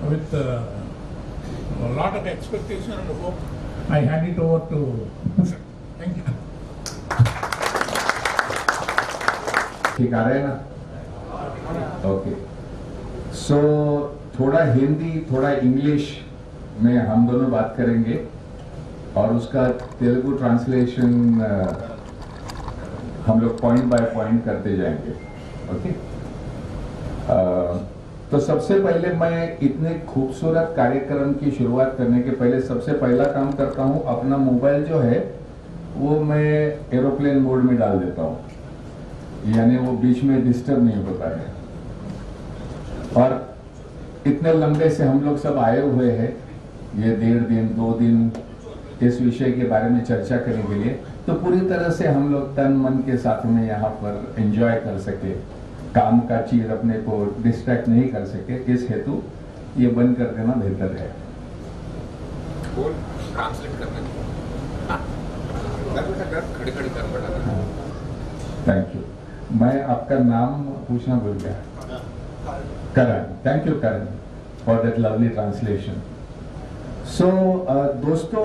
with a lot of expectation and hope, I hand it over to Bhushan. Thank you. ठीक आ रहे हैं ना? Okay, सो थोड़ा हिंदी थोड़ा इंग्लिश में हम दोनों बात करेंगे और उसका तेलुगु ट्रांसलेशन हम लोग पॉइंट बाय पॉइंट करते जाएंगे। ओके, तो सबसे पहले मैं इतने खूबसूरत कार्यक्रम की शुरुआत करने के पहले सबसे पहला काम करता हूं, अपना मोबाइल जो है वो मैं एरोप्लेन मोड में डाल देता हूं, यानी वो बीच में डिस्टर्ब नहीं होता है। और इतने लंबे से हम लोग सब आए हुए हैं, ये 1.5 दिन 2 दिन इस विषय के बारे में चर्चा करने के लिए, तो पूरी तरह से हम लोग तन मन के साथ में यहाँ पर एंजॉय कर सके, काम का चीज अपने को डिस्ट्रैक्ट नहीं कर सके, इस हेतु ये बंद कर देना बेहतर है। ट्रांसलेट करने खड़े कर। Thank you. मैं आपका नाम पूछना भूल गया। Karan, thank you Karan for that lovely translation. So दोस्तों,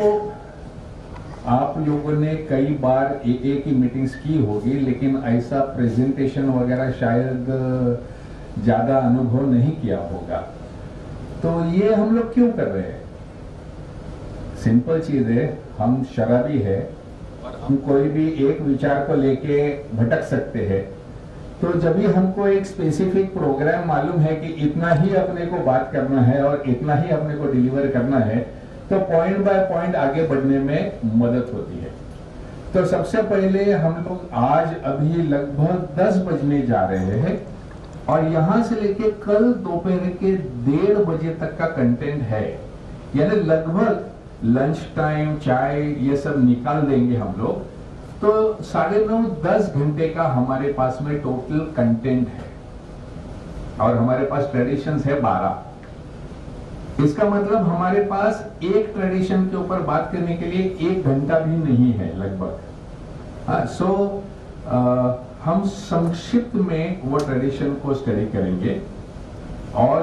आप लोगों ने कई बार AA की मीटिंग्स की होगी, लेकिन ऐसा प्रेजेंटेशन वगैरह शायद ज्यादा अनुभव नहीं किया होगा। तो ये हम लोग क्यों कर रहे हैं? सिंपल चीज है, हम शराबी है और हम कोई भी एक विचार को लेके भटक सकते हैं। तो जब भी हमको एक स्पेसिफिक प्रोग्राम मालूम है कि इतना ही अपने को बात करना है और इतना ही अपने को डिलीवर करना है, तो पॉइंट बाय पॉइंट आगे बढ़ने में मदद होती है। तो सबसे पहले हम लोग आज अभी लगभग 10 बजने जा रहे हैं और यहां से लेके कल दोपहर के 1:30 बजे तक का कंटेंट है, यानी लगभग लंच टाइम चाय ये सब निकाल देंगे हम लोग, तो 9.5-10 घंटे का हमारे पास में टोटल कंटेंट है और हमारे पास ट्रेडिशंस है 12। इसका मतलब हमारे पास एक ट्रेडिशन के ऊपर बात करने के लिए 1 घंटा भी नहीं है लगभग। सो हम संक्षिप्त में वो ट्रेडिशन को स्टडी करेंगे और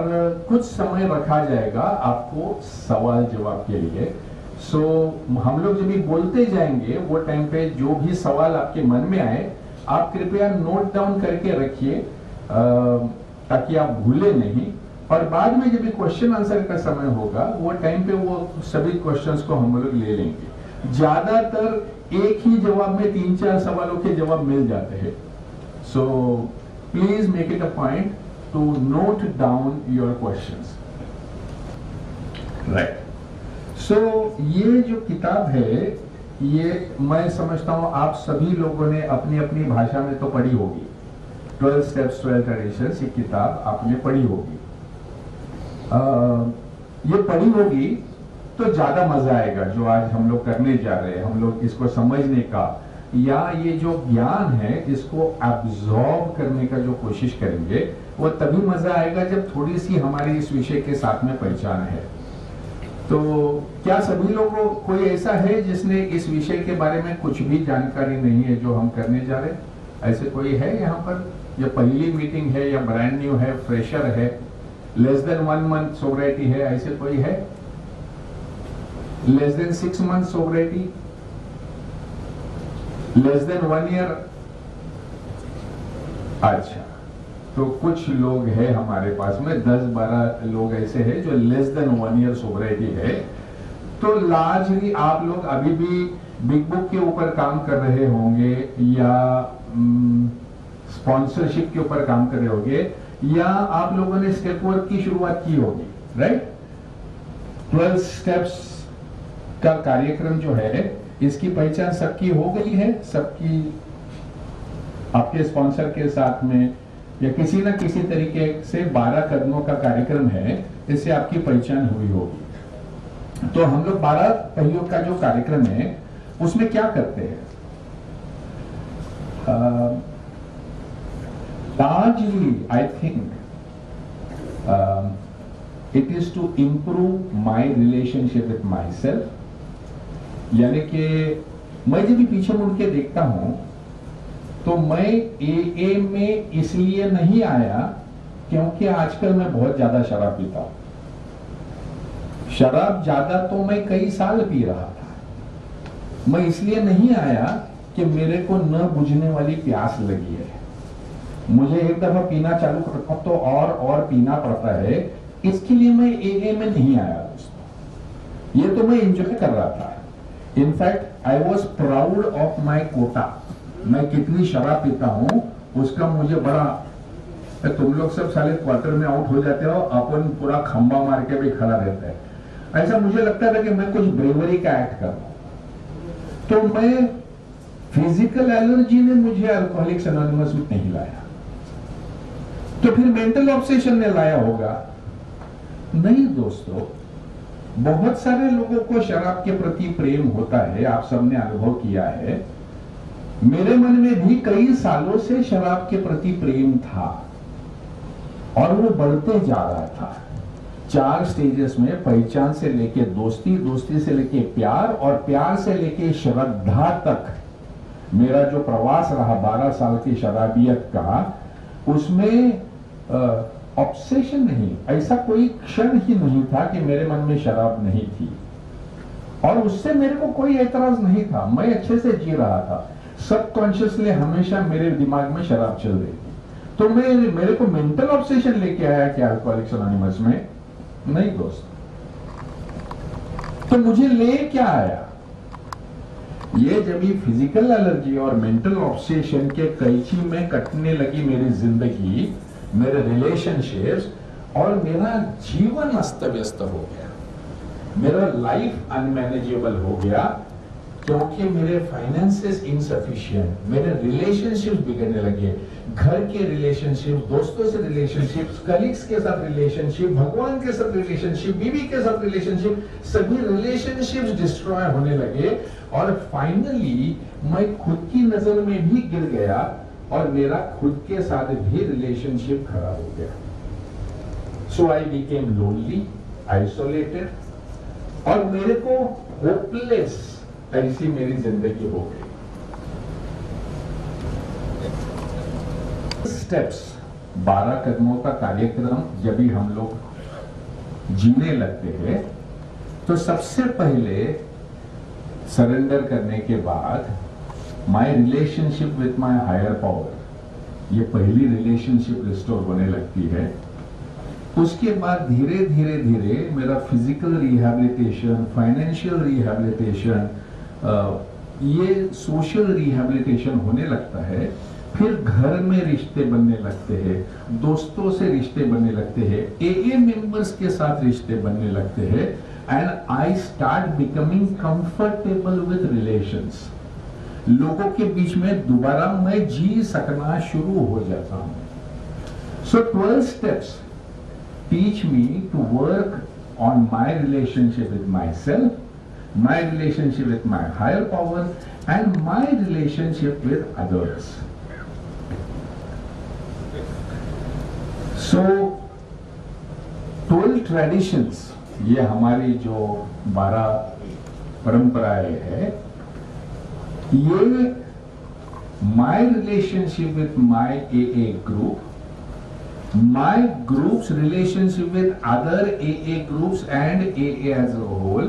कुछ समय रखा जाएगा आपको सवाल जवाब के लिए। सो हम लोग जब भी बोलते जाएंगे वो टाइम पे जो भी सवाल आपके मन में आए आप कृपया नोट डाउन करके रखिए ताकि आप भूले नहीं, और बाद में जब भी क्वेश्चन आंसर का समय होगा वो टाइम पे वो सभी क्वेश्चंस को हम लोग ले लेंगे। ज्यादातर एक ही जवाब में 3-4 सवालों के जवाब मिल जाते हैं। So please make it a point to note down your questions. Right, so ये जो किताब है ये मैं समझता हूं आप सभी लोगों ने अपनी अपनी भाषा में तो पढ़ी होगी। 12 स्टेप्स 12 ट्रेडिशंस, ये किताब आपने पढ़ी होगी। ये पढ़ी होगी तो ज्यादा मजा आएगा जो आज हम लोग करने जा रहे हैं। हम लोग इसको समझने का या ये जो ज्ञान है इसको एब्जॉर्ब करने का जो कोशिश करेंगे वो तभी मजा आएगा जब थोड़ी सी हमारी इस विषय के साथ में पहचान है। तो क्या सभी लोगों कोई ऐसा है जिसने इस विषय के बारे में कुछ भी जानकारी नहीं है जो हम करने जा रहे हैं? ऐसे कोई है यहाँ पर? या पहली मीटिंग है या ब्रांड न्यू है, फ्रेशर है, लेस देन 1 मंथ सोब्रिटी है, ऐसे कोई है? Less than 6 month sobriety, less than 1 year? अच्छा, तो कुछ लोग हैं हमारे पास में, 10-12 लोग ऐसे हैं जो लेस देन 1 ईयर सोब्रिटी है। तो लार्जली आप लोग अभी भी बिग बुक के ऊपर काम कर रहे होंगे या स्पॉन्सरशिप के ऊपर काम कर रहे होंगे या आप लोगों ने स्टेप वर्क की शुरुआत की होगी। राइट, 12 स्टेप्स का कार्यक्रम जो है इसकी पहचान सबकी हो गई है, सबकी आपके स्पॉन्सर के साथ में या किसी न किसी तरीके से 12 कदमों का कार्यक्रम है, इससे आपकी पहचान हुई होगी। तो हम लोग 12 पहियों का जो कार्यक्रम है उसमें क्या करते हैं? largely I think it is to improve my relationship with myself, यानी कि मैं जब भी पीछे मुड़ के देखता हूं तो मैं AA में इसलिए नहीं आया क्योंकि आजकल मैं बहुत ज्यादा शराब पीता हूं। शराब ज्यादा तो मैं कई साल पी रहा था। मैं इसलिए नहीं आया कि मेरे को न बुझने वाली प्यास लगी है। मुझे एक दफा पीना चालू करता हूं तो और पीना पड़ता है। इसके लिए मैं एए में नहीं आया दोस्तों। ये तो मैं एंजॉय कर रहा था। In fact I was proud of my quota. मैं कितनी शराब पीता हूं उसका मुझे बड़ा। तुम लोग सब साले क्वार्टर में आउट हो जाते हो, अपन पूरा खंबा मार के भी खड़ा रहता है। ऐसा मुझे लगता था कि मैं कुछ ब्रेवरी का एक्ट कर रहा हूं। तो मैं फिजिकल एलर्जी ने मुझे अल्कोहलिक्स एनोनिमस में नहीं लाया, तो फिर मेंटल ऑब्सेशन ने लाया होगा। नहीं दोस्तों, बहुत सारे लोगों को शराब के प्रति प्रेम होता है, आप सबने अनुभव किया है। मेरे मन में भी कई सालों से शराब के प्रति प्रेम था और वो बढ़ते जा रहा था। 4 स्टेजेस में, पहचान से लेके दोस्ती, दोस्ती से लेके प्यार और प्यार से लेके श्रद्धा तक मेरा जो प्रवास रहा 12 साल की शराबियत का, उसमें ऑब्सेशन नहीं, ऐसा कोई क्षण ही नहीं था कि मेरे मन में शराब नहीं थी। और उससे मेरे को कोई एतराज नहीं था। मैं अच्छे से जी रहा था। सबकॉन्शियसली हमेशा मेरे दिमाग में शराब चल रही थी। तो मेरे को मेंटल ऑब्सेशन लेके आया क्या अल्कोहलिक्स एनोनिमस में? नहीं दोस्त। तो मुझे ले क्या आया? ये जब ये फिजिकल एलर्जी और मेंटल ऑब्सेशन के कैंची में कटने लगी मेरी जिंदगी, मेरे रिलेशनशिप्स, और मेरा जीवन अस्त व्यस्त हो गया। मेरा लाइफ अनमैनेजेबल हो गया क्योंकि मेरे फाइनेंसेस इनसफिशिएंट, मेरे रिलेशनशिप्स बिगड़ने लगे। घर के रिलेशनशिप, दोस्तों से रिलेशनशिप, कलीग्स के साथ रिलेशनशिप, भगवान के साथ रिलेशनशिप, बीवी के साथ रिलेशनशिप, सभी रिलेशनशिप्स डिस्ट्रॉय होने लगे। और फाइनली मैं खुद की नजर में भी गिर गया और मेरा खुद के साथ भी रिलेशनशिप खराब हो गया। सो आई बिकेम लोनली, आइसोलेटेड, और मेरे को होपलेस, ऐसी मेरी जिंदगी हो गई। स्टेप्स, 12 कदमों का कार्यक्रम जब भी हम लोग जीने लगते हैं, तो सबसे पहले सरेंडर करने के बाद my relationship with my higher power, ये पहली रिलेशनशिप रिस्टोर होने लगती है। उसके बाद धीरे धीरे धीरे मेरा फिजिकल रिहैबिलिटेशन, फाइनेंशियल रिहैबिलिटेशन, ये सोशल रिहैबिलिटेशन होने लगता है। फिर घर में रिश्ते बनने लगते हैं, दोस्तों से रिश्ते बनने लगते हैं, एए मेंबर्स के साथ रिश्ते बनने लगते हैं, and I start becoming comfortable with relations. लोगों के बीच में दोबारा मैं जी सकना शुरू हो जाता हूं। सो 12 steps teach me to work on my relationship with myself, my relationship with my higher power, and my relationship with others. So 12 traditions, ये हमारी जो 12 परंपराएं हैं, ये my relationship with my AA group, my group's relationship with other AA groups and AA as a whole,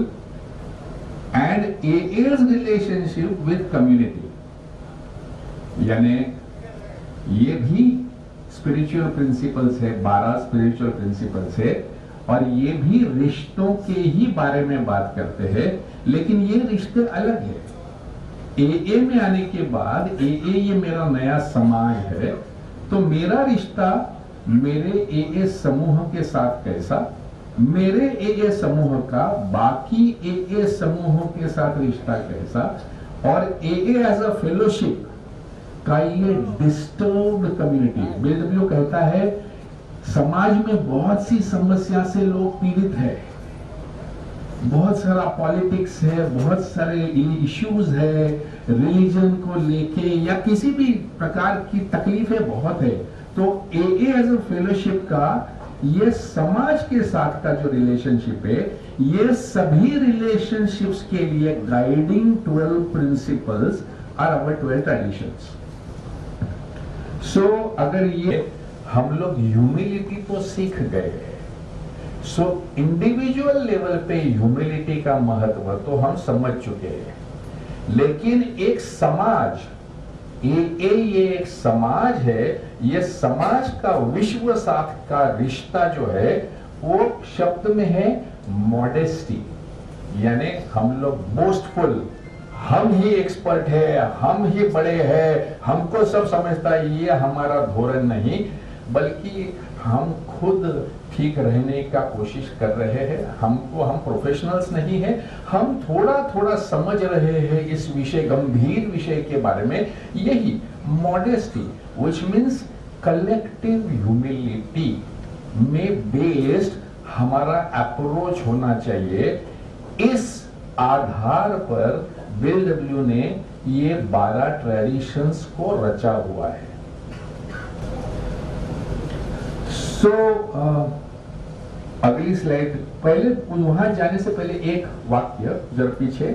and AA's relationship with community, यानी ये भी spiritual principles है, 12 स्पिरिचुअल प्रिंसिपल्स है, और ये भी रिश्तों के ही बारे में बात करते हैं, लेकिन ये रिश्ते अलग है। AA में आने के बाद AA ये मेरा नया समाज है, तो मेरा रिश्ता मेरे एए समूह के साथ कैसा, मेरे एए समूह का बाकी एए समूहों के साथ रिश्ता कैसा, और एए एज अ फेलोशिप का ये डिस्टर्ब्ड कम्युनिटी। BW कहता है समाज में बहुत सी समस्या से लोग पीड़ित है, बहुत सारा पॉलिटिक्स है, बहुत सारे इश्यूज है, रिलीजन को लेके या किसी भी प्रकार की तकलीफें बहुत है। तो AA एज अ फेलोशिप का ये समाज के साथ का जो रिलेशनशिप है, ये सभी रिलेशनशिप्स के लिए guiding 12 principles are our 12 traditions. So अगर ये हम लोग ह्यूमिलिटी तो सीख गए, सो इंडिविजुअल लेवल पे ह्यूमिलिटी का महत्व तो हम समझ चुके हैं, लेकिन एक समाज, ये एक समाज है, ये समाज का विश्व साथ का रिश्ता जो है वो शब्द में है मॉडेस्टी, यानी हम लोग बोस्टफुल, हम ही एक्सपर्ट है, हम ही बड़े हैं, हमको सब समझता है, ये हमारा धोरण नहीं, बल्कि हम खुद ठीक रहने का कोशिश कर रहे हैं। हम प्रोफेशनल्स नहीं है, हम थोड़ा थोड़ा समझ रहे हैं इस विषय, गंभीर विषय के बारे में। यही modesty which means collective humility में बेस्ड हमारा अप्रोच होना चाहिए। इस आधार पर बिल डब्ल्यू ने ये 12 ट्रेडिशंस को रचा हुआ है। अगली स्लाइड, पहले वहां जाने से पहले एक वाक्य जरा पीछे।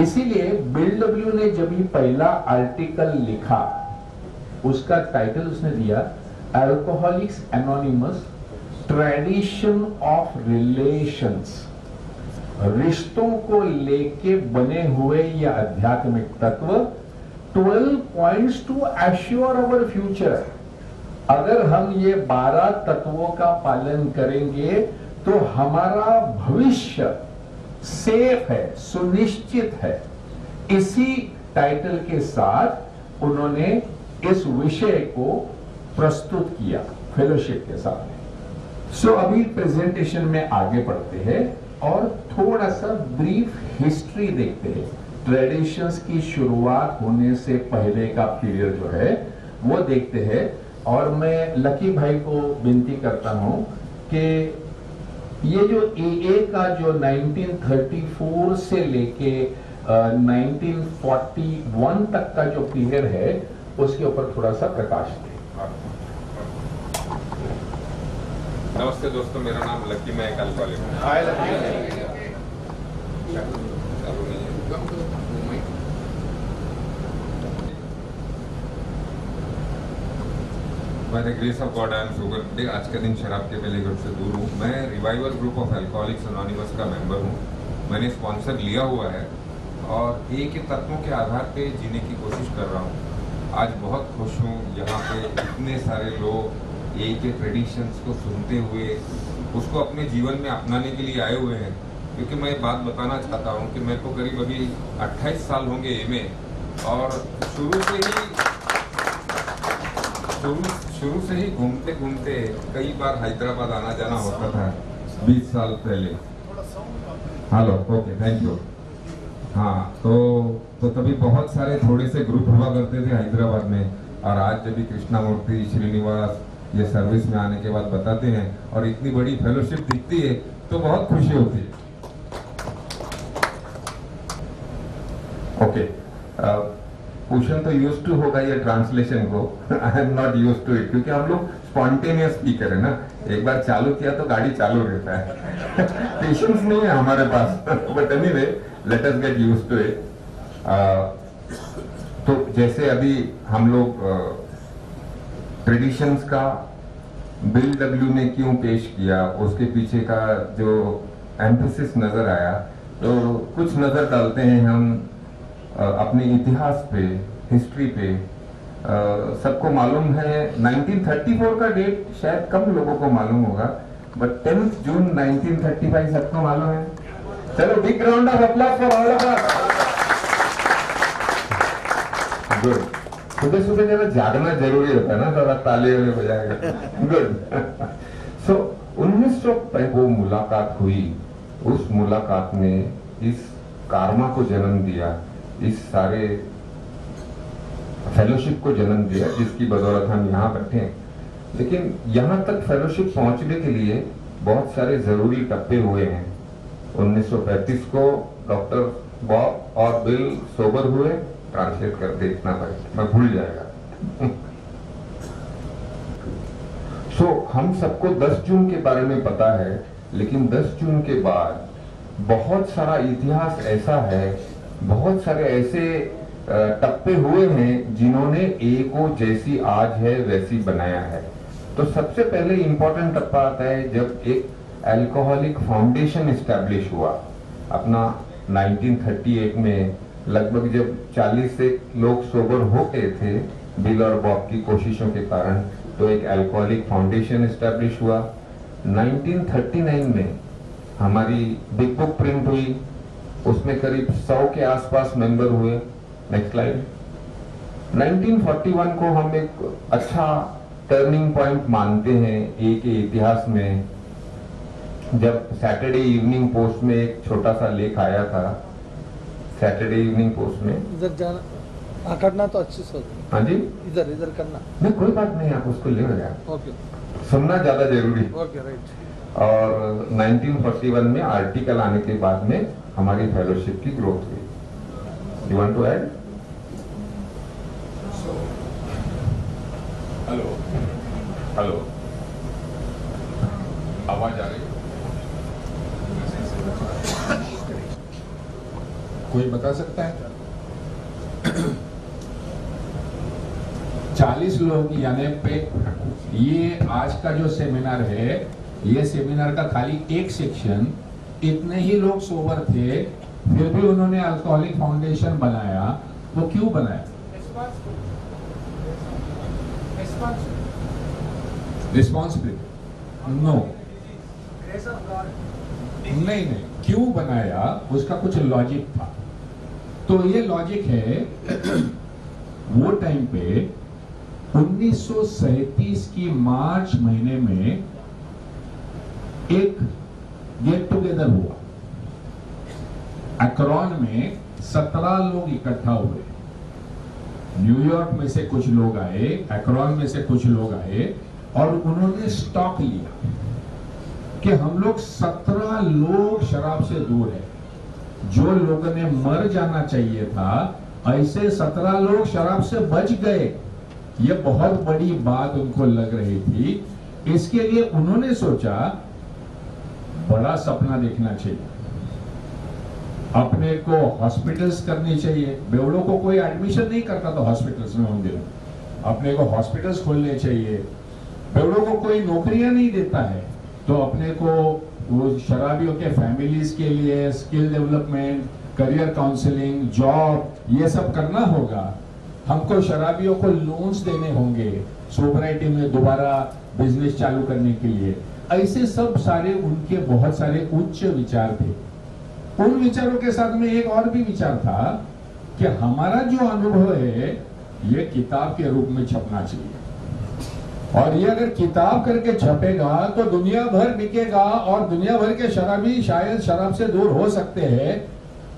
इसीलिए बिल डब्ल्यू ने जब ही पहला आर्टिकल लिखा, उसका टाइटल उसने दिया Alcoholics Anonymous tradition of relations, रिश्तों को लेके बने हुए यह आध्यात्मिक तत्व, 12 points to assure our future. अगर हम ये 12 तत्वों का पालन करेंगे तो हमारा भविष्य सेफ है, सुनिश्चित है। इसी टाइटल के साथ उन्होंने इस विषय को प्रस्तुत किया फेलोशिप के साथ। अभी प्रेजेंटेशन में आगे बढ़ते हैं और थोड़ा सा ब्रीफ हिस्ट्री देखते हैं। ट्रेडिशंस की शुरुआत होने से पहले का पीरियड जो है वो देखते हैं। और मैं लकी भाई को विनती करता हूं कि ये जो AA का जो 1934 से लेके 1941 तक का जो पीरियड है उसके ऊपर थोड़ा सा प्रकाश दें। नमस्ते दोस्तों, मेरा नाम लकी, मैं एक अल्कोहलिक हूँ। By the grace of God I am sober today. आज का दिन शराब के बेलेगढ़ से दूर हूँ। मैं revival group of alcoholics anonymous का मेंबर हूँ। मैंने स्पॉन्सर लिया हुआ है और ए के तत्वों के आधार पे जीने की कोशिश कर रहा हूँ। आज बहुत खुश हूँ, यहाँ पे इतने सारे लोग ए के ट्रेडिशंस को सुनते हुए उसको अपने जीवन में अपनाने के लिए आए हुए हैं। क्योंकि मैं बात बताना चाहता हूँ कि मेरे को करीब अभी 28 साल होंगे ए में, और शुरू से ही घूमते घूमते कई बार हैदराबाद आना जाना होता था 20 साल पहले। Hello, okay, thank you. हाँ, तो तभी बहुत सारे थोड़े से ग्रुप हुआ करते थे हैदराबाद में, और आज जब भी कृष्णा मूर्ति, श्रीनिवास ये सर्विस में आने के बाद बताते हैं और इतनी बड़ी फेलोशिप दिखती है तो बहुत खुशी होती है। ओके, क्वेश्चन तो यूज टू होगा ये ट्रांसलेशन को। I am not use to it, क्योंकि हम लोग स्पॉन्टेनियस स्पीकर है ना, एक बार चालू किया तो गाड़ी चालू रहता है। पेशेंस नहीं है हमारे पास, but anyway let us get used to it. तो जैसे अभी हम लोग ट्रेडिशंस का बिल डब्ल्यू ने क्यों पेश किया, उसके पीछे का जो एम्फेसिस नजर आया, तो कुछ नजर डालते हैं हम अपने इतिहास पे, हिस्ट्री पे। सबको मालूम है 1934 का डेट शायद कम लोगों को मालूम होगा, बट 10 जून 1935 सबको मालूम है। चलो, big round of applause for all of us. Good. सुबह सुबह जरा जागना जरूरी होता है ना, थोड़ा ताली वाले बजाएगा। गुड। सो 1900 वो मुलाकात हुई, उस मुलाकात ने इस कारमा को जन्म दिया, इस सारे फेलोशिप को जन्म दिया, जिसकी बदौलत हम यहाँ बैठे हैं। लेकिन यहाँ तक फेलोशिप पहुंचने के लिए बहुत सारे जरूरी टप्पे हुए हैं। 1935 को डॉक्टर बॉब और बिल सोबर हुए। ट्रांसलेट कर देखना भाई, मैं भूल जाएगा। हम सबको 10 जून के बारे में पता है, लेकिन 10 जून के बाद बहुत सारा इतिहास ऐसा है, बहुत सारे ऐसे टप्पे हुए हैं जिन्होंने ए को जैसी आज है वैसी बनाया है। तो सबसे पहले इंपॉर्टेंट टप्पा आता है जब एक अल्कोहलिक फाउंडेशन एस्टैब्लिश हुआ अपना 1938 में, लगभग जब 40 से लोग सोबर हो गए थे बिल और बॉब की कोशिशों के कारण, तो एक अल्कोहलिक फाउंडेशन एस्टैब्लिश हुआ। 1939 में हमारी बिग बुक प्रिंट हुई, उसमें करीब 100 के आसपास मेंबर हुए। Next slide. 1941 को हम एक अच्छा टर्निंग पॉइंट मानते हैं ए के इतिहास में, जब सैटरडे इवनिंग पोस्ट में एक छोटा सा लेख आया था। सैटरडे इवनिंग पोस्ट में इधर जाना करना तो अच्छी से, हाँ जी, इधर इधर करना। नहीं कोई बात नहीं, आप उसको ले लो यार, ओके सुनना ज्यादा जरूरी। Okay right. और 1941 में आर्टिकल आने के बाद में हमारी फेलोशिप की ग्रोथ हुई। You want to add? Hello hello, आवाज आ रही है? कोई बता सकता है? 40 लोग यानी पे, ये आज का जो सेमिनार है, ये सेमिनार का खाली एक सेक्शन, इतने ही लोग सोबर थे, फिर भी उन्होंने अल्कोहलिक फाउंडेशन बनाया। वो क्यों बनाया? रिस्पॉन्सिबिलिटी? नो, नहीं, क्यों बनाया उसका कुछ लॉजिक था। तो ये लॉजिक है, वो टाइम पे 1937 की मार्च महीने में एक गेट टुगेदर हुआ। अक्रॉन में 17 लोग इकट्ठा हुए। न्यूयॉर्क में से कुछ लोग आए, अक्रॉन में से कुछ लोग आए, और उन्होंने स्टॉक लिया कि हम लोग 17 लोग शराब से दूर है। जो लोगों ने मर जाना चाहिए था, ऐसे 17 लोग शराब से बच गए। ये बहुत बड़ी बात उनको लग रही थी। इसके लिए उन्होंने सोचा बड़ा सपना देखना चाहिए, अपने को हॉस्पिटल्स करनी चाहिए। बेवड़ों को कोई एडमिशन नहीं करता था हॉस्पिटल्स में उन दिनों, अपने को हॉस्पिटल्स खोलने चाहिए। बेवड़ों को कोई नौकरियां नहीं देता है, तो अपने को वो शराबियों के फैमिलीज के लिए skill development, career counselling, job, ये सब करना होगा। हमको शराबियों को लोन्स देने होंगे सोसाइटी में दोबारा बिजनेस चालू करने के लिए। ऐसे सब सारे उनके बहुत सारे उच्च विचार थे। उन विचारों के साथ में एक और भी विचार था कि हमारा जो अनुभव है ये किताब के रूप में छपना चाहिए, और ये अगर किताब करके छपेगा तो दुनिया भर बिकेगा और दुनिया भर के शराबी शायद शराब से दूर हो सकते हैं।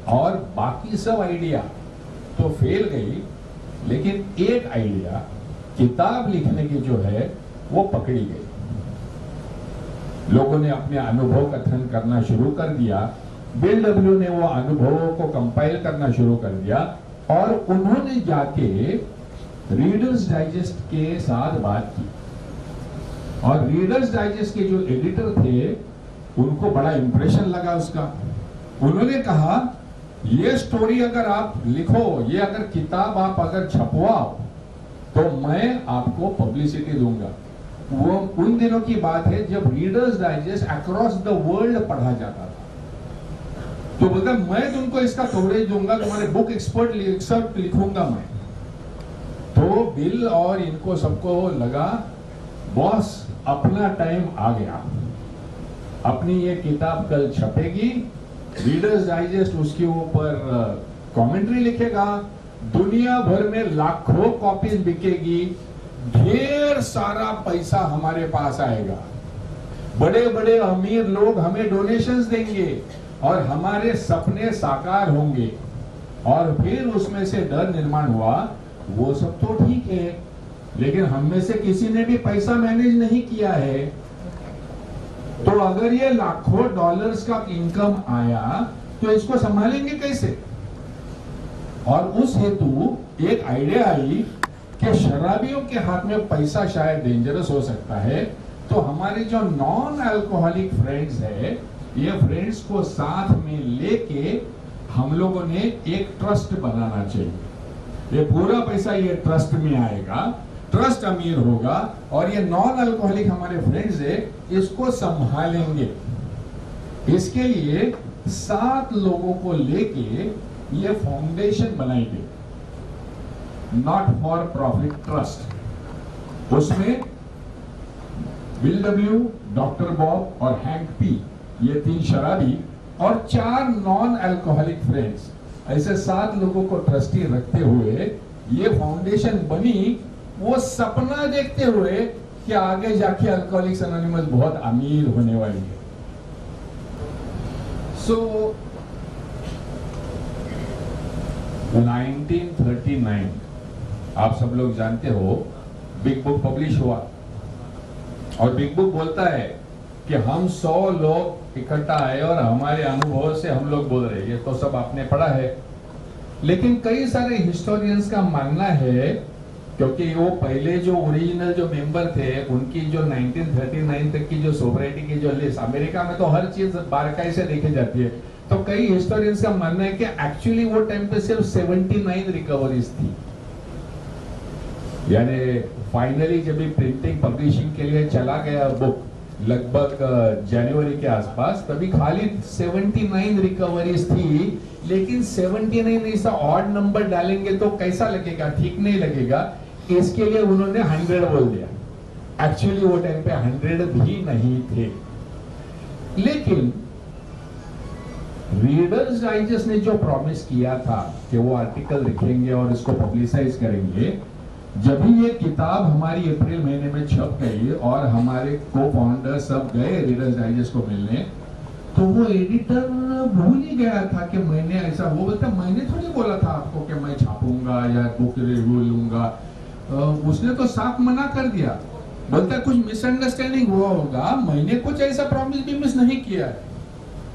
और बाकी सब आइडिया तो फेल गई, लेकिन एक आइडिया किताब लिखने की जो है वो पकड़ी गई। लोगों ने अपने अनुभव कथन करना शुरू कर दिया। बिल डब्ल्यू ने वो अनुभवों को कंपाइल करना शुरू कर दिया, और उन्होंने जाके रीडर्स डाइजेस्ट के साथ बात की। और रीडर्स डाइजेस्ट के जो एडिटर थे उनको बड़ा इंप्रेशन लगा उसका। उन्होंने कहा ये स्टोरी अगर आप लिखो, ये अगर किताब आप अगर छपवाओ, तो मैं आपको पब्लिसिटी दूंगा। वो उन दिनों की बात है जब readers digest across the world पढ़ा जाता था। तो बोलता मैं तुमको इसका कवरेज दूंगा, तुम्हारे बुक एक्सपर्ट लिखूंगा मैं। तो बिल और इनको सबको लगा बॉस अपना टाइम आ गया, अपनी ये किताब कल छपेगी, रीडर्स डाइजेस्ट उसके ऊपर कमेंट्री लिखेगा, दुनिया भर में लाखों कॉपीज बिकेगी, ढेर सारा पैसा हमारे पास आएगा, बड़े बड़े अमीर लोग हमें डोनेशंस देंगे और हमारे सपने साकार होंगे। और फिर उसमें से डर निर्माण हुआ, वो सब तो ठीक है, लेकिन हम में से किसी ने भी पैसा मैनेज नहीं किया है, तो अगर ये लाखों डॉलर्स का इनकम आया तो इसको संभालेंगे कैसे। और उस हेतु एक आइडिया आई कि शराबियों के हाथ में पैसा शायद डेंजरस हो सकता है, तो हमारे जो नॉन अल्कोहलिक फ्रेंड्स है, ये फ्रेंड्स को साथ में लेके हम लोगों ने एक ट्रस्ट बनाना चाहिए। ये पूरा पैसा ये ट्रस्ट में आएगा ट्रस्ट अमीर होगा और ये नॉन अल्कोहलिक हमारे फ्रेंड्स है, इसको संभालेंगे। इसके लिए 7 लोगों को लेके ये फाउंडेशन बनाएंगे, नॉट फॉर प्रॉफिट ट्रस्ट। उसमें बिल डब्ल्यू, डॉक्टर बॉब और हैंक पी, ये 3 शराबी और 4 नॉन अल्कोहलिक फ्रेंड्स, ऐसे 7 लोगों को ट्रस्टी रखते हुए ये फाउंडेशन बनी, वो सपना देखते हुए कि आगे जाके अल्कोहलिक्स एनोनिमस बहुत अमीर होने वाली है। सो 1939 आप सब लोग जानते हो, बिग बुक पब्लिश हुआ और बिग बुक बोलता है कि हम 100 लोग इकट्ठा आए और हमारे अनुभव से हम लोग बोल रहे हैं। ये तो सब आपने पढ़ा है, लेकिन कई सारे हिस्टोरियंस का मानना है, क्योंकि वो पहले जो ओरिजिनल जो मेंबर थे उनकी जो 1939 तक की जो सोसाइटी की जो लिस्ट, अमेरिका में तो हर चीज बारीकाई से देखी जाती है, तो कई हिस्टोरियंस का मानना है कि एक्चुअली वो टाइम पे सिर्फ 79 रिकवरीज थी। यानी फाइनली जब भी प्रिंटिंग पब्लिशिंग के लिए चला गया बुक लगभग जनवरी के आसपास, तभी खाली 79 रिकवरीज थी। लेकिन 79 ऐसा ऑड नंबर डालेंगे तो कैसा लगेगा, ठीक नहीं लगेगा, इसके लिए उन्होंने 100 बोल दिया। एक्चुअली वो टाइम पे 100 भी नहीं थे। लेकिन रीडर्स डाइजेस्ट ने जो प्रॉमिस किया था कि वो आर्टिकल लिखेंगे और इसको पब्लिसाइज करेंगे, जब भी ये किताब हमारी अप्रैल महीने में छप गई और हमारे को फाउंडर सब गए रीडर्स डाइजेस्ट को मिलने, तो वो एडिटर भूल ही गया था कि मैंने ऐसा, वो बोलता मैंने थोड़ी बोला था आपको कि मैं छापूंगा या बुक रिव्यू लूंगा। उसने तो साफ मना कर दिया, बोलता कुछ मिसअंडरस्टैंडिंग हुआ होगा, मैंने कुछ ऐसा प्रॉमिस भी मिस नहीं किया है।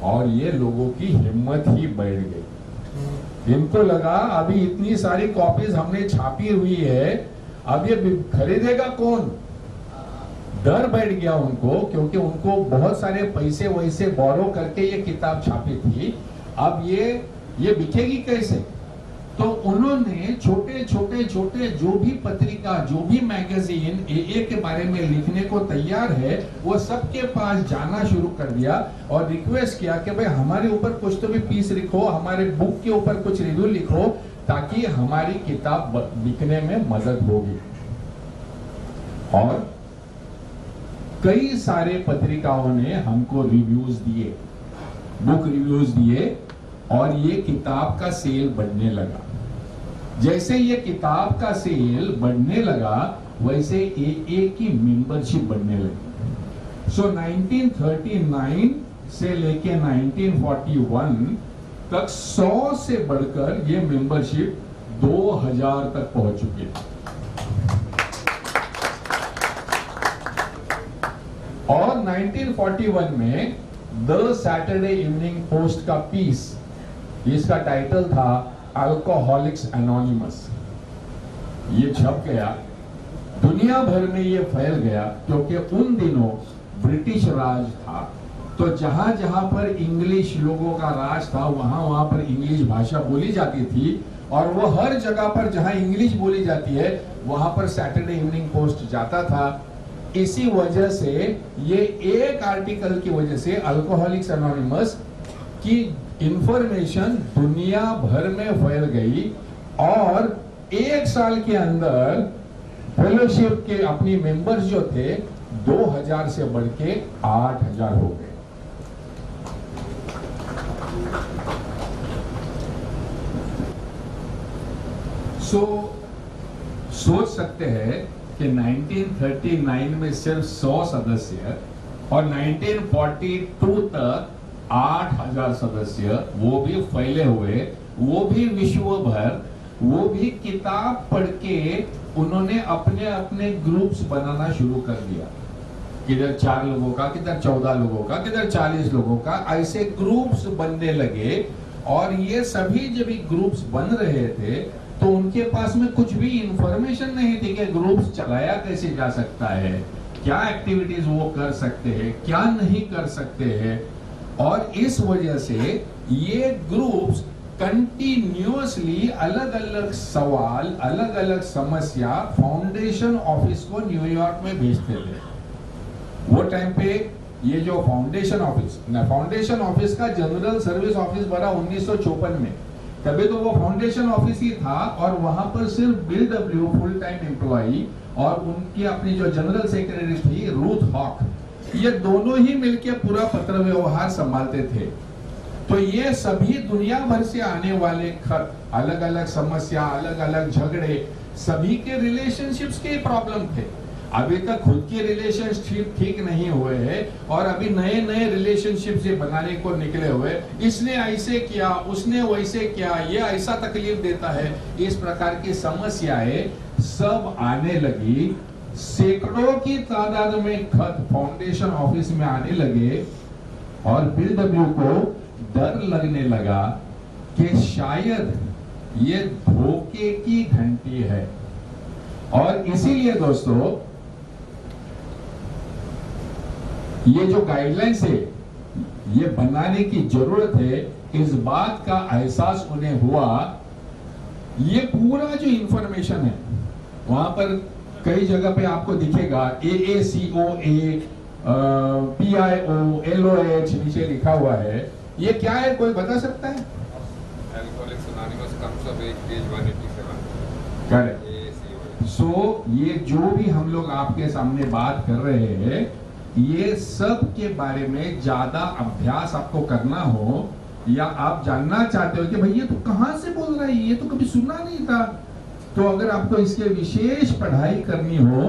और ये लोगों की हिम्मत ही बढ़ गई। इनको लगा अभी इतनी सारी कॉपीज हमने छापी हुई है, अब ये खरीदेगा कौन, डर बैठ गया उनको, क्योंकि उनको बहुत सारे पैसे वैसे बोरो करके ये किताब छापी थी। अब ये बिकेगी कैसे? तो उन्होंने छोटे छोटे जो भी पत्रिका, जो भी मैगजीन एए के बारे में लिखने को तैयार है, वो सबके पास जाना शुरू कर दिया और रिक्वेस्ट किया कि भाई हमारे ऊपर कुछ तो भी पीस लिखो, हमारे बुक के ऊपर कुछ रिव्यू लिखो, ताकि हमारी किताब बिकने में मदद होगी। और कई सारे पत्रिकाओं ने हमको रिव्यूज दिए, बुक रिव्यूज दिए, और ये किताब का सेल बढ़ने लगा। जैसे ये किताब का सेल बढ़ने लगा, वैसे एए की मेंबरशिप बढ़ने लगी। सो 1939 से लेके 1941 तक 100 से बढ़कर ये मेंबरशिप 2000 तक पहुंच चुकी है। और 1941 में द सैटरडे इवनिंग पोस्ट का पीस, इसका टाइटल था अल्कोहलिक्स एनोनिमस, ये छप गया, दुनिया भर में ये फैल गया, क्योंकि उन दिनों ब्रिटिश राज था। तो जहां जहां पर इंग्लिश लोगों का राज था, वहां पर इंग्लिश भाषा बोली जाती थी, और वो हर जगह पर जहां इंग्लिश बोली जाती है वहां पर सैटरडे इवनिंग पोस्ट जाता था। इसी वजह से ये एक आर्टिकल की वजह से अल्कोहलिक्स एनोनिमस की इंफॉर्मेशन दुनिया भर में फैल गई, और 1 साल के अंदर फेलोशिप के अपनी मेंबर्स जो थे 2000 से बढ़ के 8000 हो गए। सोच सकते हैं कि 1939 में सिर्फ 100 सदस्य और 1942 तक 8000 सदस्य, वो भी फैले हुए, वो भी विश्व भर, वो भी किताब पढ़ के उन्होंने अपने अपने ग्रुप्स बनाना शुरू कर दिया। किधर 4 लोगों का, किधर 14 लोगों का, किधर 40 लोगों का, ऐसे ग्रुप्स बनने लगे। और ये सभी जब ग्रुप्स बन रहे थे तो उनके पास में कुछ भी इंफॉर्मेशन नहीं थी कि ग्रुप्स चलाया कैसे जा सकता है, क्या एक्टिविटीज वो कर सकते हैं, क्या नहीं कर सकते हैं। और इस वजह से ये ग्रुप्स कंटिन्यूअसली अलग अलग सवाल, अलग अलग समस्या फाउंडेशन ऑफिस को न्यूयॉर्क में भेजते थे। वो टाइम पे ये जो फाउंडेशन ऑफिस का जनरल सर्विस ऑफिस बना 1954 में, तभी तो वो फाउंडेशन ऑफिस ही था, और वहां पर सिर्फ bill W full time employee और उनकी अपनी जो जनरल सेक्रेटरी थी रूथ हॉक, ये दोनों ही मिलके पूरा पत्र व्यवहार संभालते थे। तो ये सभी दुनिया भर से आने वाले खत, अलग अलग समस्या, अलग अलग झगड़े, सभी के रिलेशनशिप्स के प्रॉब्लम थे। अभी तक खुद के रिलेशनशिप ठीक नहीं हुए हैं और अभी नए नए रिलेशनशिप से बनाने को निकले हुए, इसने ऐसे किया, उसने वैसे किया, ये ऐसा तकलीफ देता है, इस प्रकार की समस्याएं सब आने लगी। सैकड़ों की तादाद में खत फाउंडेशन ऑफिस में आने लगे और बिल डब्ल्यू को डर लगने लगा कि शायद ये धोखे की घंटी है। और इसीलिए दोस्तों ये जो गाइडलाइंस है ये बनाने की जरूरत है। इस बात का एहसास उन्हें हुआ, ये पूरा जो इंफॉर्मेशन है वहां पर कई जगह पे आपको दिखेगा AACOA, PIO, LOH नीचे लिखा हुआ है। ये क्या है, कोई बता सकता है? Alcoholics Anonymous comes of age, page 187. Correct. AACOA. सो ये जो भी हम लोग आपके सामने बात कर रहे हैं, ये सब के बारे में ज्यादा अभ्यास आपको करना हो, या आप जानना चाहते हो कि भाई ये तो कहां से बोल रहा है, ये तो कभी सुना नहीं था, तो अगर आपको इसके विशेष पढ़ाई करनी हो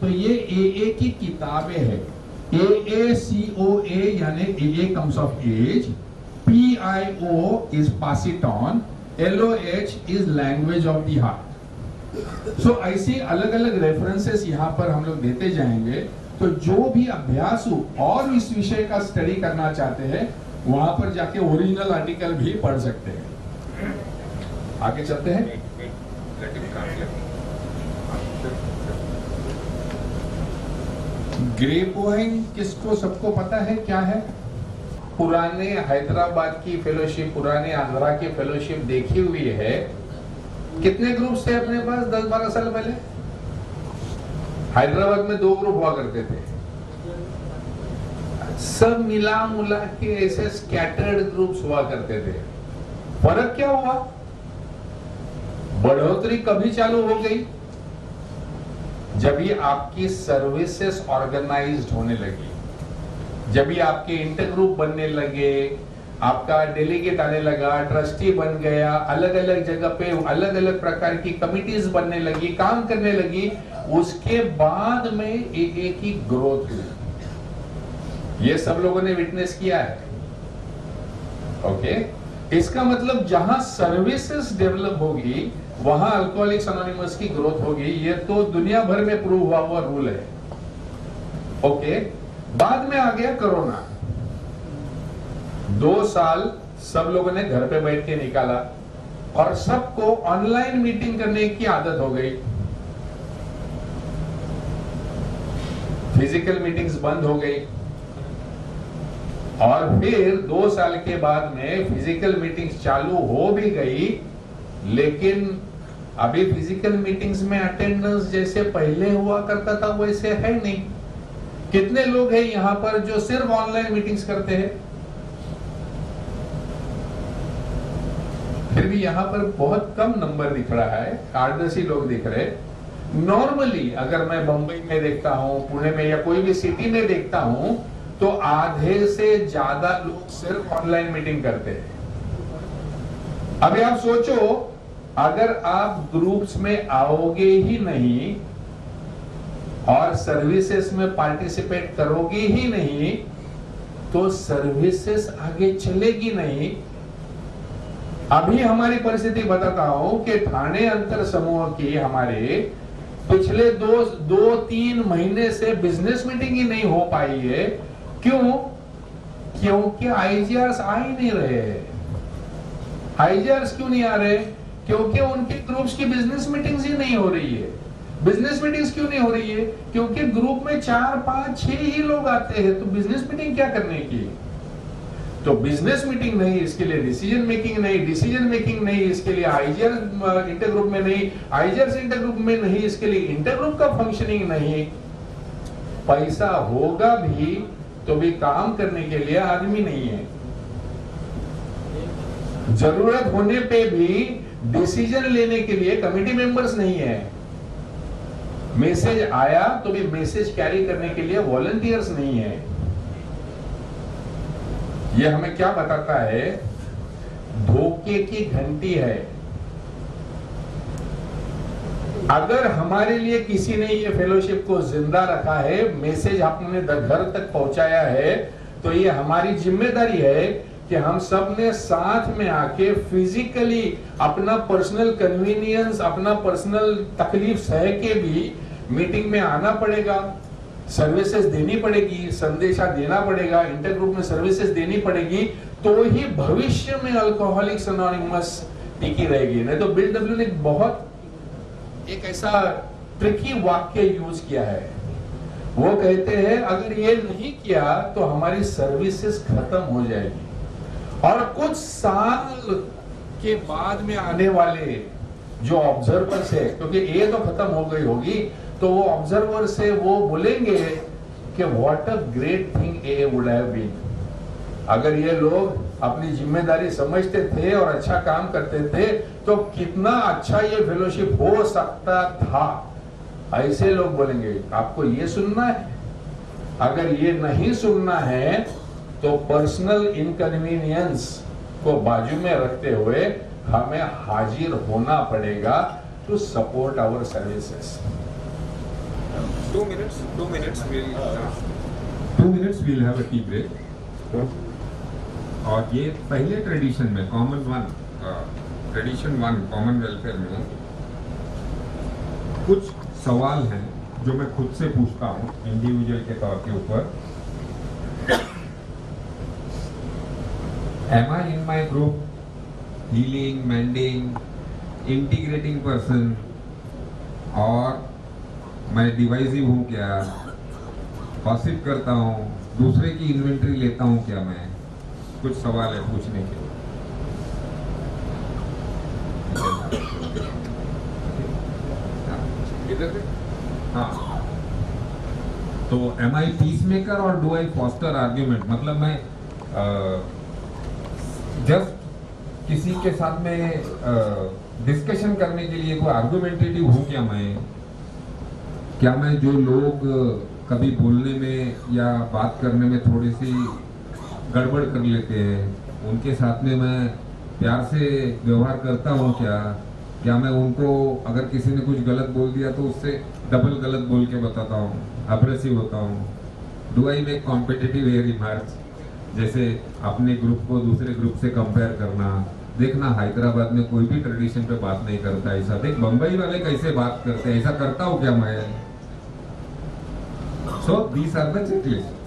तो ये AA की किताबें हैं। AACOA यानी AA comes of age, PIO is pass it on, LOH is language of the heart। सो ऐसे अलग अलग रेफरेंसेस यहाँ पर हम लोग देते जाएंगे। तो जो भी अभ्यासु और इस विषय का स्टडी करना चाहते हैं वहां पर जाके ओरिजिनल आर्टिकल भी पढ़ सकते हैं। आगे चलते हैं। Let him translate. Grape wine किसको सबको पता है क्या है? पुराने हैदराबाद की फेलोशिप, पुराने आंध्रा की फेलोशिप देखी हुई है। कितने ग्रुप्स थे अपने पास 10-12 साल पहले? हैदराबाद में 2 ग्रुप हुआ करते थे, सब मिला मुला के ऐसे स्कैटर्ड ग्रुप्स हुआ करते थे। फर्क क्या हुआ? बढ़ोतरी कभी चालू हो गई जब ये आपकी सर्विसेज ऑर्गेनाइज्ड होने लगी, जब ये आपके इंटर ग्रुप बनने लगे, आपका डेलीगेट आने लगा, ट्रस्टी बन गया, अलग अलग जगह पे अलग अलग प्रकार की कमिटीज बनने लगी, काम करने लगी, उसके बाद में AA की ग्रोथ हुई। ये सब लोगों ने विटनेस किया है। ओके, इसका मतलब जहां सर्विसेज डेवलप होगी वहां अल्कोहलिक्स एनोनिमस की ग्रोथ होगी। ये तो दुनिया भर में प्रूव हुआ रूल है। ओके, बाद में आ गया कोरोना। 2 साल सब लोगों ने घर पे बैठ के निकाला और सबको ऑनलाइन मीटिंग करने की आदत हो गई। फिजिकल मीटिंग्स बंद हो गई और फिर 2 साल के बाद में फिजिकल मीटिंग्स चालू हो भी गई, लेकिन अभी फिजिकल मीटिंग्स में अटेंडेंस जैसे पहले हुआ करता था वैसे है नहीं। कितने लोग हैं यहां पर जो सिर्फ ऑनलाइन मीटिंग्स करते हैं? फिर भी यहां पर बहुत कम नंबर दिख रहा है, 8-10 ही लोग दिख रहे हैं। नॉर्मली अगर मैं बंबई में देखता हूं, पुणे में या कोई भी सिटी में देखता हूं, तो आधे से ज्यादा लोग सिर्फ ऑनलाइन मीटिंग करते हैं। अभी आप सोचो, अगर आप ग्रुप्स में आओगे ही नहीं और सर्विसेज में पार्टिसिपेट करोगे ही नहीं, तो सर्विसेज आगे चलेगी नहीं। अभी हमारी परिस्थिति बताता हूं कि ठाणे अंतर समूह की हमारे पिछले 2-3 महीने से बिजनेस मीटिंग ही नहीं हो पाई है। क्यों? क्योंकि IGRs आ ही नहीं रहे हैं। IGRs क्यों नहीं आ रहे? क्योंकि उनके ग्रुप्स की बिजनेस मीटिंग्स ही नहीं हो रही है। बिजनेस मीटिंग्स क्यों नहीं हो रही है? क्योंकि ग्रुप में 4, 5, 6 ही लोग आते हैं, तो बिजनेस मीटिंग क्या करने की? तो बिजनेस मीटिंग नहीं, इसके लिए डिसीजन मेकिंग नहीं, डिसीजन मेकिंग नहीं, इसके लिए आईजीआर इंटरग्रुप में नहीं, आईजीआर से इंटरग्रुप में नहीं, इसके लिए इंटरग्रुप का फंक्शनिंग नहीं। पैसा होगा भी तो भी काम करने के लिए आदमी नहीं है। जरूरत होने पे भी डिसीजन लेने के लिए कमेटी मेंबर्स नहीं है। मैसेज आया तो भी मैसेज कैरी करने के लिए वॉलंटियर्स नहीं है। यह हमें क्या बताता है? धोखे की घंटी है। अगर हमारे लिए किसी ने ये फेलोशिप को जिंदा रखा है, मैसेज आपने घर तक पहुंचाया है, तो ये हमारी जिम्मेदारी है कि हम सब ने साथ में आके फिजिकली अपना पर्सनल कन्वीनियंस, अपना पर्सनल तकलीफ सह के भी मीटिंग में आना पड़ेगा, सर्विसेज देनी पड़ेगी, संदेशा देना पड़ेगा, इंटरग्रुप में सर्विसेज देनी पड़ेगी, तो ही भविष्य में अल्कोहलिक्स एनोनिमस टिकी रहेगी। नहीं तो बिल डब्ल्यू ने बहुत एक ऐसा ट्रिकी वाक्य यूज किया है। वो कहते हैं अगर ये नहीं किया तो हमारी सर्विसेज खत्म हो जाएगी, और कुछ साल के बाद में आने वाले जो ऑब्जर्वर्स है, क्योंकि ये तो खत्म हो गई होगी, तो वो ऑब्जर्वर से वो बोलेंगे कि what a great thing a would have been. अगर ये लोग अपनी जिम्मेदारी समझते थे और अच्छा काम करते थे तो कितना अच्छा ये फेलोशिप हो सकता था, ऐसे लोग बोलेंगे। आपको ये सुनना है? अगर ये नहीं सुनना है तो पर्सनल इनकन्वीनियंस को बाजू में रखते हुए हमें हाजिर होना पड़ेगा to support our services. 2 minutes we'll have a tea break. और ये पहले ट्रेडिशन में ट्रेडिशन 1 कॉमन वेलफेयर में कुछ सवाल हैं जो मैं खुद से पूछता हूँ इंडिविजुअल के तौर के ऊपर। Am I in my group healing, mending, integrating person, और मैं डिवाइसिव हूँ क्या, गॉसिप करता हूँ, दूसरे की इन्वेंटरी लेता हूँ क्या? मैं कुछ सवाल है पूछने के। इधर से? हाँ, तो एम आई पीस मेकर और डू आई फॉस्टर आर्ग्यूमेंट? मतलब मैं जस्ट किसी के साथ में डिस्कशन करने के लिए कोई आर्गुमेंटेटिव हूँ क्या? क्या मैं जो लोग कभी बोलने में या बात करने में थोड़ी सी गड़बड़ कर लेते हैं, उनके साथ में मैं प्यार से व्यवहार करता हूँ क्या मैं उनको अगर किसी ने कुछ गलत बोल दिया तो उससे डबल गलत बोल के बताता हूँ, अग्रेसिव होता हूँ? Do I make competitive remarks, जैसे अपने ग्रुप को दूसरे ग्रुप से कंपेयर करना? देखना हैदराबाद में कोई भी ट्रेडिशन पे बात नहीं करता ऐसा, देख बम्बई वाले कैसे बात करते हैं, ऐसा करता हूँ क्या मैं? So these are the checklists.